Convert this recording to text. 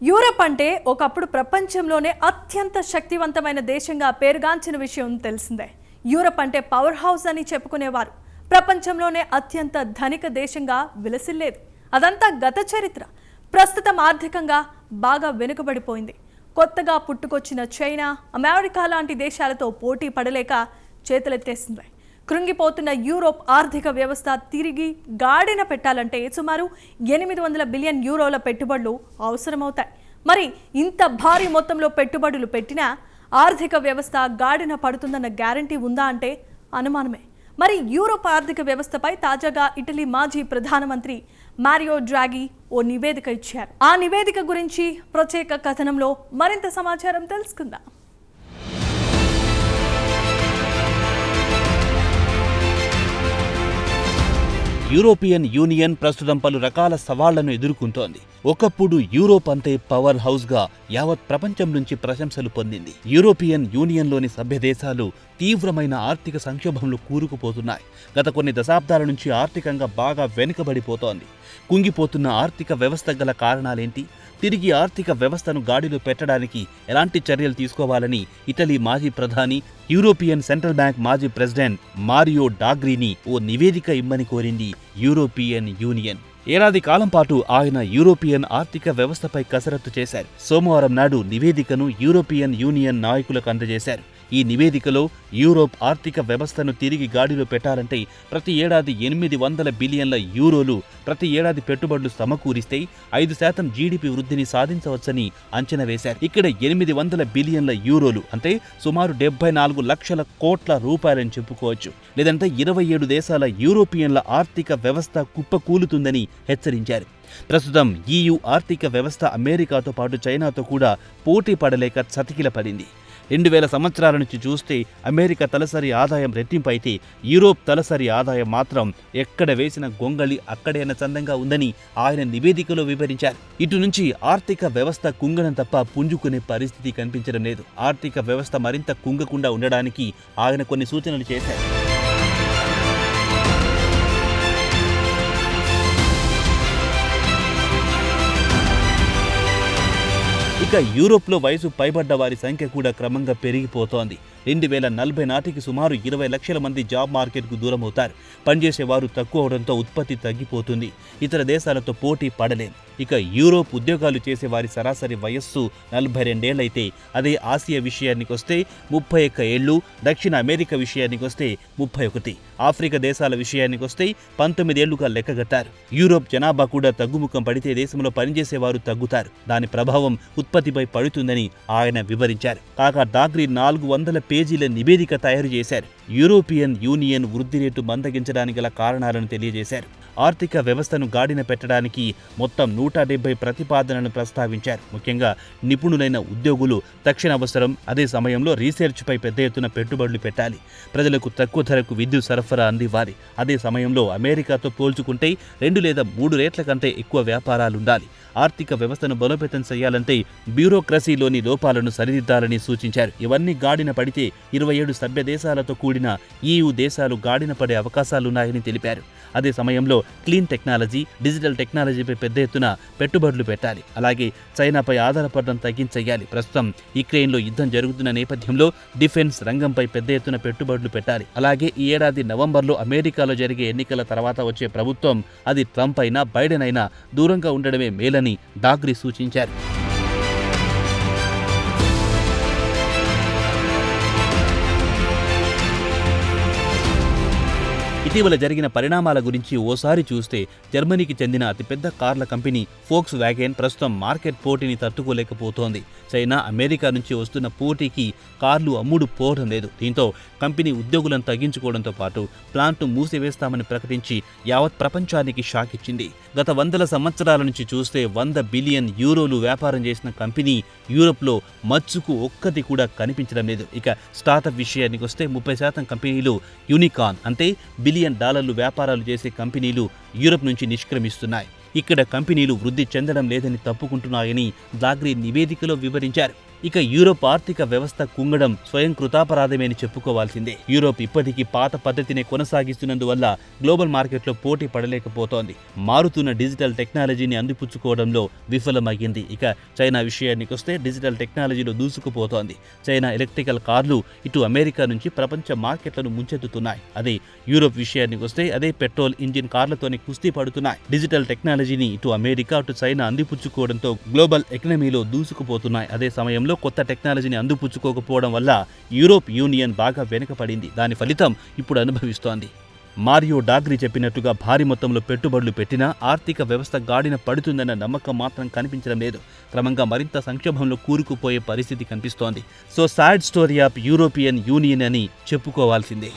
Europe అంటే ఒకప్పుడు ప్రపంచంలోనే అత్యంత శక్తివంతమైన దేశంగా పేరుగాంచిన విషయం తెలిసిందే. యూరప్ అంటే పవర్ హౌస్ అని చెప్పుకునేవారు. ప్రపంచంలోనే అత్యంత ధనిక దేశంగా విలసిల్లేది. అదంతా గత చరిత్ర. ప్రస్తుతం ఆర్థికంగా బాగా వెనుకబడిపోయింది. కొత్తగా పుట్టుకొచ్చిన చైనా, అమెరికా లాంటి దేశాలతో పోటీ పడలేక చేతులెత్తేసింది. కృంగిపోతున్న యూరోప్ ఆర్థిక వ్యవస్థ తిరిగి గాడిన పెట్టాలంటే సుమారు 800 బిలియన్ యూరోల పెట్టుబడులు అవసరమవుతాయి. మరి ఇంత భారీ మొత్తంలో పెట్టుబడులు పెట్టినా ఆర్థిక వ్యవస్థ గాడిన పడుతుందన్న గ్యారంటీ ఉందా అంటే అనుమానమే. మరి యూరోప్ ఆర్థిక వ్యవస్థపై తాజాగా ఇటలీ మాజీ ప్రధానమంత్రి మారియో డ్రాగి ఓ నివేదిక ఇచ్చారు. ఆ నివేదిక గురించి ప్రత్యేక కథనంలో మరింత సమాచారం తెలుసుకుందాం. యూరోపియన్ యూనియన్ ప్రస్తుతం పలు రకాల సవాళ్లను ఎదుర్కొంటోంది. ఒకప్పుడు యూరోప్ అంతే పవర్ హౌస్ గా యావత్ ప్రపంచం నుంచి ప్రశంసలు పొందింది. యూరోపియన్ యూనియన్లోని సభ్య దేశాలు తీవ్రమైన ఆర్థిక సంక్షోభంలో కూరుకుపోతున్నాయి. గత కొన్ని దశాబ్దాల నుంచి ఆర్థికంగా బాగా వెనుకబడిపోతోంది. కుంగిపోతున్న ఆర్థిక వ్యవస్థ గల కారణాలేంటి? తిరిగి ఆర్థిక వ్యవస్థను గాడిలో పెట్టడానికి ఎలాంటి చర్యలు తీసుకోవాలని ఇటలీ మాజీ ప్రధాని, యూరోపియన్ సెంట్రల్ బ్యాంక్ మాజీ ప్రెసిడెంట్ మారియో డ్రాగిని ఓ నివేదిక ఇమ్మని కోరింది యూరోపియన్ యూనియన్. ఏడాది కాలం పాటు ఆయన యూరోపియన్ ఆర్థిక వ్యవస్థపై కసరత్తు చేశారు. సోమవారం నాడు నివేదికను యూరోపియన్ యూనియన్ నాయకులకు అందజేశారు. ఈ నివేదికలో యూరోప్ ఆర్థిక వ్యవస్థను తిరిగి గాడిలో పెట్టాలంటే ప్రతి ఏడాది 800 బిలియన్ల యూరోలు ప్రతి ఏడాది పెట్టుబడులు సమకూరిస్తే 5% జీడీపీ వృద్ధిని సాధించవచ్చని అంచనా వేశారు. ఇక్కడ 800 బిలియన్ల యూరోలు అంటే సుమారు 74 లక్షల కోట్ల రూపాయలని చెప్పుకోవచ్చు. లేదంటే 27 దేశాల యూరోపియన్ల ఆర్థిక వ్యవస్థ కుప్పకూలుతుందని హెచ్చరించారు. ప్రస్తుతం EU ఆర్థిక వ్యవస్థ అమెరికాతో పాటు చైనాతో కూడా పోటీ పడలేక చతికిల పడింది. 2000 సంవత్సరాల నుంచి చూస్తే అమెరికా తలసరి ఆదాయం రెట్టింపు అయితే యూరోప్ తలసరి ఆదాయం మాత్రం ఎక్కడ వేసిన గొంగళి అక్కడైనా చందంగా ఉందని ఆయన నివేదికలో వివరించారు. ఇటు నుంచి ఆర్థిక వ్యవస్థ కుంగడం తప్ప పుంజుకునే పరిస్థితి కనిపించడం లేదు. ఆర్థిక వ్యవస్థ మరింత కుంగకుండా ఉండడానికి ఆయన కొన్ని సూచనలు చేశారు. ఇక యూరోప్లో వయసు పైబడ్డ వారి సంఖ్య కూడా క్రమంగా పెరిగిపోతోంది. 2040 నాటికి సుమారు 20 లక్షల మంది జాబ్ మార్కెట్కు దూరమవుతారు. పనిచేసేవారు తక్కువ అవడంతో ఉత్పత్తి తగ్గిపోతుంది. ఇతర దేశాలతో పోటీ పడలేం. ఇక యూరోప్ ఉద్యోగాలు చేసే వారి సరాసరి వయస్సు 42 ఏళ్లైతే అదే ఆసియా విషయానికి వస్తే 31 ఏళ్లు, దక్షిణ అమెరికా విషయానికి వస్తే 31, ఆఫ్రికా దేశాల విషయానికి వస్తే 19 ఏళ్లుగా లెక్కగట్టారు. యూరోప్ జనాభా కూడా తగ్గుముఖం పడితే దేశంలో పనిచేసేవారు తగ్గుతారు. దాని ప్రభావం ఉత్పత్తిపై పడుతుందని ఆయన వివరించారు. కాగా డ్రాగి 400 పేజీల నివేదిక తయారు చేశారు. యూరోపియన్ యూనియన్ వృద్ధి రేటు మందగించడానికి గల కారణాలను తెలియజేశారు. ఆర్థిక వ్యవస్థను గాడిన పెట్టడానికి మొత్తం 170 ప్రతిపాదనలను ప్రస్తావించారు. ముఖ్యంగా నిపుణులైన ఉద్యోగులు తక్షణ అవసరం. అదే సమయంలో రీసెర్చ్పై పెద్ద ఎత్తున పెట్టుబడులు పెట్టాలి. ప్రజలకు తక్కువ ధరకు విద్యుత్ సరఫరా అందివ్వాలి. అదే సమయంలో అమెరికాతో పోల్చుకుంటే 2 లేదా 3 రేట్ల కంటే ఎక్కువ వ్యాపారాలుండాలి. ఆర్థిక వ్యవస్థను బలోపేతం చేయాలంటే బ్యూరోక్రసీలోని లోపాలను సరిదిద్దాలని సూచించారు. ఇవన్నీ గాడిన పడితే 27 సభ్య దేశాలతో కూడిన EU దేశాలు గాడిన పడే అవకాశాలున్నాయని తెలిపారు. అదే సమయంలో క్లీన్ టెక్నాలజీ, డిజిటల్ టెక్నాలజీపై పెద్ద ఎత్తున పెట్టుబడులు పెట్టాలి. అలాగే చైనాపై ఆధారపడడం తగ్గించేయాలి. ప్రస్తుతం యుక్రెయిన్లో యుద్ధం జరుగుతున్న నేపథ్యంలో డిఫెన్స్ రంగంపై పెద్ద ఎత్తున పెట్టుబడులు పెట్టాలి. అలాగే ఈ ఏడాది నవంబర్లో అమెరికాలో జరిగే ఎన్నికల తర్వాత వచ్చే ప్రభుత్వం, అది ట్రంప్ అయినా బైడెన్ అయినా దూరంగా ఉండడమే మేలని డ్రాగి సూచించారు. ఇటీవల జరిగిన పరిణామాల గురించి ఓసారి చూస్తే జర్మనీకి చెందిన అతిపెద్ద కార్ల కంపెనీ ఫోక్స్ వ్యాగన్ ప్రస్తుతం మార్కెట్ పోటీని తట్టుకోలేకపోతోంది. చైనా, అమెరికా నుంచి వస్తున్న పోటీకి కార్లు అమ్ముడు పోవడం లేదు. దీంతో కంపెనీ ఉద్యోగులను తగ్గించుకోవడంతో పాటు ప్లాంట్ను మూసివేస్తామని ప్రకటించి యావత్ ప్రపంచానికి షాక్ ఇచ్చింది. గత 100 సంవత్సరాల నుంచి చూస్తే 100 బిలియన్ యూరోలు వ్యాపారం చేసిన కంపెనీ యూరోప్లో మచ్చుకు ఒక్కటి కూడా కనిపించడం లేదు. ఇక స్టార్టప్ విషయానికి వస్తే 30% కంపెనీలు యూనికార్న్ అంటే $1 బిలియన్ వ్యాపారాలు చేసే కంపెనీలు యూరోప్ నుంచి నిష్క్రమిస్తున్నాయి. ఇక్కడ కంపెనీలు వృద్ధి చెందడం లేదని తప్పుకుంటున్నాయని డ్రాగి నివేదికలో వివరించారు. ఇక యూరోప్ ఆర్థిక వ్యవస్థ కుంగడం స్వయం కృతాపరాధమే అని చెప్పుకోవాల్సిందే. యూరోప్ ఇప్పటికీ పాత పద్ధతిని కొనసాగిస్తున్నందువల్ల గ్లోబల్ మార్కెట్లో పోటీ పడలేకపోతోంది. మారుతున్న డిజిటల్ టెక్నాలజీని అందిపుచ్చుకోవడంలో విఫలమయ్యింది. ఇక చైనా విషయానికి వస్తే డిజిటల్ టెక్నాలజీలో దూసుకుపోతోంది. చైనా ఎలక్ట్రికల్ కార్లు ఇటు అమెరికా నుంచి ప్రపంచ మార్కెట్లను ముంచెత్తుతున్నాయి. అదే యూరోప్ విషయానికి వస్తే అదే పెట్రోల్ ఇంజిన్ కార్లతోనే కుస్తీ పడుతున్నాయి. డిజిటల్ టెక్నాలజీని ఇటు అమెరికా అటు చైనా అందిపుచ్చుకోవడంతో గ్లోబల్ ఎకనమీలో దూసుకుపోతున్నాయి. అదే సమయంలో కొత్త టెక్నాలజీని అందిపుచ్చుకోకపోవడం వల్ల యూరోప్ యూనియన్ బాగా వెనుకపడింది. దాని ఫలితం ఇప్పుడు అనుభవిస్తోంది. మారియో డాగ్రి చెప్పినట్టుగా భారీ మొత్తంలో పెట్టుబడులు పెట్టినా ఆర్థిక వ్యవస్థ గాడిన పడుతుందన్న నమ్మకం మాత్రం కనిపించడం లేదు. క్రమంగా మరింత సంక్షోభంలో కూరుకుపోయే పరిస్థితి కనిపిస్తోంది. So sad story of European union అని చెప్పుకోవాల్సిందే.